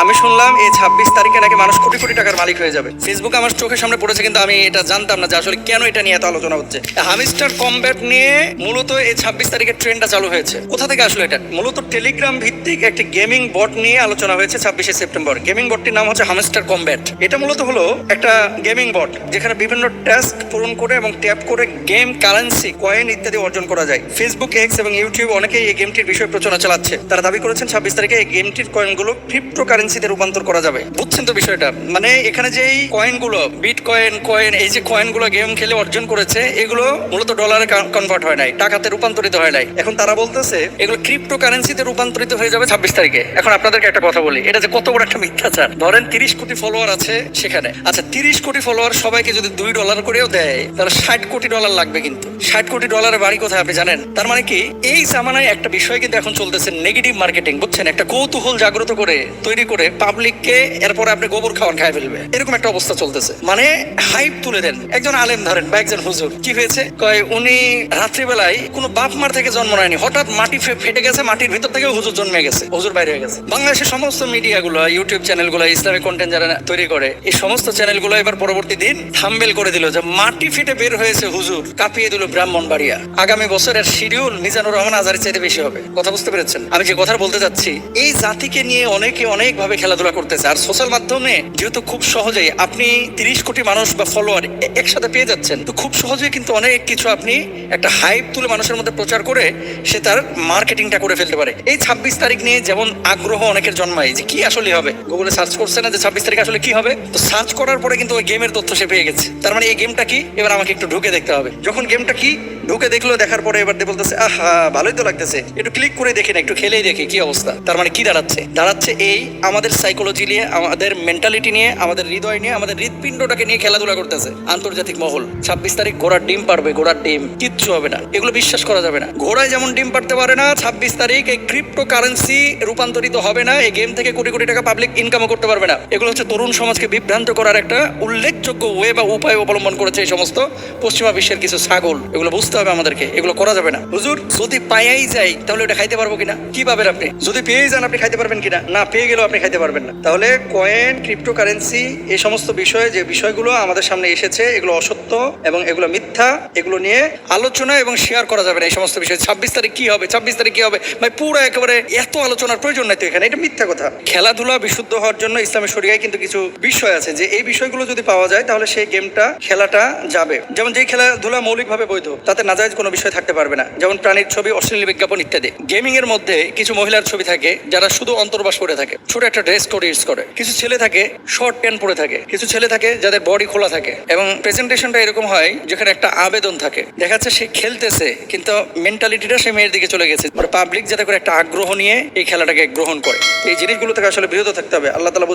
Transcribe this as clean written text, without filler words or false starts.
আমি শুনলাম এই 26 তারিখে নাকি মানুষ কোটি কোটি টাকার মালিক হয়ে যাবে। ফেসবুকে আমার চোখের সামনে পড়েছে, কিন্তু আমি এটা জানতাম না যে আসলে কেন এটা নিয়ে এত আলোচনা হচ্ছে। হামস্টার কমব্যাট নিয়ে মূলত এই 26 তারিখের ট্রেন্ডটা চালু হয়েছে। কোথা থেকে আসলে এটা? মূলত টেলিগ্রাম ভিত্তিক একটি গেমিং বট নিয়ে আলোচনা হয়েছে 26শে সেপ্টেম্বর। গেমিং বটটির নাম হচ্ছে হামস্টার কমব্যাট। এটা মূলত হলো একটা গেমিং বট যেখানে বিভিন্ন টাস্ক পূরণ করে এবং ট্যাপ করে গেম কারেন্সি, কয়েন ইত্যাদি অর্জন করা যায়। ফেসবুক, এক্স এবং ইউটিউব অনেকেই এই গেমটির বিষয়ে প্রচারণা চালাচ্ছে। তারা দাবি করেছেন 26 তারিখে এই গেমটির কয়েনগুলো ক্রিপ্টো কারেন্সিতে রূপান্তর করা যাবে। বুঝছেন তো বিষয়টা? মানে এখানে যে এই কয়েনগুলো, বিটকয়েন, এই যে কয়েনগুলো গেম খেলে অর্জন করেছে, এগুলো মূলত ডলারে কনভার্ট হয় নাই, টাকাতে রূপান্তরিত হয় নাই। এখন তারা বলতেছে এগুলো ক্রিপ্টো কারেন্সিতে রূপান্তরিত হয়ে যাবে 26 তারিখে। এখন আপনাদেরকে একটা কথা বলি, এটা যে কত বড় একটা মিথ্যাচার। ধরেন 30 কোটি ফলোয়ার আছে সেখানে, আচ্ছা 30 কোটি ফলোয়ার সবাইকে যদি $2 করেও দেয়, তাহলে $60 কোটি লাগবে। কিন্তু $60 কোটি বাড়ি কোথায় আপনি জানেন? তার মানে কি, এই জামানায় একটা বিষয় কিন্তু এখন চলতেছে নেগেটিভ মার্কেটিং, বুঝছেন? একটা কৌতূহল জাগ্রত করে তৈরি করে পাবলিককে এরপরে আপনি গোবর খাওয়ান খাই ফেলবে, এরকম একটা অবস্থা চলতেছে। মানে হাইপ তুলে দেন। একজন আলেম ধরেন বা একজন হুজুর, কি হয়েছে কয়, উনি রাত্রিবেলায় কোনো বাপ মার থেকে জন্ম নেয়নি, হঠাৎ মাটি ফেটে গেছে, মাটির ভিতর থেকে হুজুর জন্মে গেছে, হুজুর বাইরে হয়ে গেছে। বাংলাদেশের সমস্ত মিডিয়াগুলো, ইউটিউব চ্যানেলগুলো, ইসলামিক কন্টেন্ট যারা তৈরি করে, এই সমস্ত চ্যানেলগুলো এবার পরবর্তী দিন থাম্বেল করে দিল যে মাটি ফেটে বের হয়েছে হুজুর, কাঁপিয়ে দিল ব্রাহ্মণবাড়িয়া। আগামী বছরের শিডিউল মিজানুর রহমান আজারের চাইতে বেশি হবে। কথা বুঝতে পেরেছেন আমি যে কথা বলতে যাচ্ছি? এই জাতিকে নিয়ে অনেকে অনেকভাবে খেলাধুলা করতেছে। আর সোশ্যাল মাধ্যমে যেহেতু খুব সহজেই আপনি 30 কোটি মানুষ বা ফলোয়ার একসাথে পেয়ে যাচ্ছেন, তো খুব সহজেই কিন্তু অনেক কিছু আপনি একটা হাইপ তুলে মানুষের মধ্যে প্রচার করে সে তার মার্কেটিংটা করে ফেলতে পারে। এই 26 তারিখ নিয়ে যেমন আগ্রহ অনেকের জন্মায় যে কি আসলে হবে, গুগলে সার্চ করছে না যে 26 তারিখ আসলে কি হবে, তো সার্চ করার পরে কিন্তু ওই গেমের তথ্য সে পেয়ে গেছে। তার মানে এই গেমটা কি, এবার আমাকে একটু ঢুকে দেখতে হবে। যখন গেমটা কি ঢুকে দেখলো, দেখার পরে এবার বলতেছে আহা ভালোই তো লাগতেছে, একটু ক্লিক করে দেখি না, একটু খেলেই দেখি কি অবস্থা। তার মানে কি দাঁড়াচ্ছে এই আমাদের সাইকোলজি নিয়ে, আমাদের মেন্টালিটি নিয়ে, আমাদের হৃদয় নিয়ে, আমাদের হৃৎপিণ্ডটাকে নিয়ে খেলাধুলা করতেছে আন্তর্জাতিক মহল। 26 তারিখ ঘোড়ার ডিম পারবে, ঘোড়ার ডিম, কিচ্ছু হবে না, এগুলো বিশ্বাস করা যাবে না। ঘোড়ায় যেমন ডিম পারতে পারে না, 26 তারিখ এই ক্রিপ্টো কারেন্সি রূপান্তরিত হবে না, এই গেম থেকে কোটি কোটি টাকা পাবলিক ইনকামও করতে পারবে না। এগুলো হচ্ছে তরুণ সমাজকে বিভ্রান্ত করার একটা উল্লেখযোগ্য ওয়ে বা উপায় অবলম্বন করেছে এই সমস্ত পশ্চিমা বিশ্বের কিছু ছাগল। এগুলো বুঝতে হবে আমাদেরকে, এগুলো করা যাবে না। হুজুর যদি পাইয়াই যাই তাহলে ওটা খাইতে পারবো কিনা? কি পাবেন আপনি? যদি পেয়েই যান আপনি খাইতে পারবেন কিনা? না, পেয়ে গেলেও আপনি খাইতে পারবেন না। তাহলে কয়েন, ক্রিপ্টো কারেন্সি, এই সমস্ত বিষয়ে যে বিষয়গুলো আমাদের সামনে এসেছে, এগুলো অসত্য এবং এগুলো মিথ্যা। এগুলো নিয়ে আলোচনা এবং শেয়ার করা যাবে না এই সমস্ত বিষয়। 26 তারিখ কি হবে, 26 তারিখ কি হবে, ভাই পুরো একেবারে এত আলোচনার প্রয়োজন নাই তো এখানে, এটা মিথ্যা কথা। খেলাধুলা বিশুদ্ধ হওয়ার জন্য ইসলামী শরিয়ায় কিন্তু কিছু বিষয় আছে যে এই বিষয়গুলো যদি পাওয়া যায় তাহলে সেই গেমটা, খেলাটা যাবে। যেমন যে খেলাধুলা মৌলিকভাবে বৈধ, তাতে নাজায়েজ কোনো বিষয় থাকতে পারবে না, যেমন প্রাণীর ছবি, অশ্লীল বিজ্ঞাপন ইত্যাদি। গেমিং এর মধ্যে কিছু মহিলার ছবি থাকে যারা শুধু অন্তর্বাস করে থাকে, ছোট একটা ড্রেস কোড ইউজ করে। কিছু ছেলে থাকে শর্ট প্যান্ট পরে থাকে, কিছু ছেলে থাকে যাদের বডি খোলা থাকে এবং প্রেজেন্টেশনটা এরকম হয় যেখানে একটা আবেদন থাকে। দেখা যাচ্ছে সে খেলতেছে কিন্তু মেন্টালিটিটা সে মেয়ের দিকে চলে গেছে। পাবলিক যাতে করে একটা আগ্রহ নিয়ে এই খেলাটাকে গ্রহণ করে। এই জিনিসগুলো থেকে আসলে বিরত থাকতে হবে। আল্লাহ তাআলা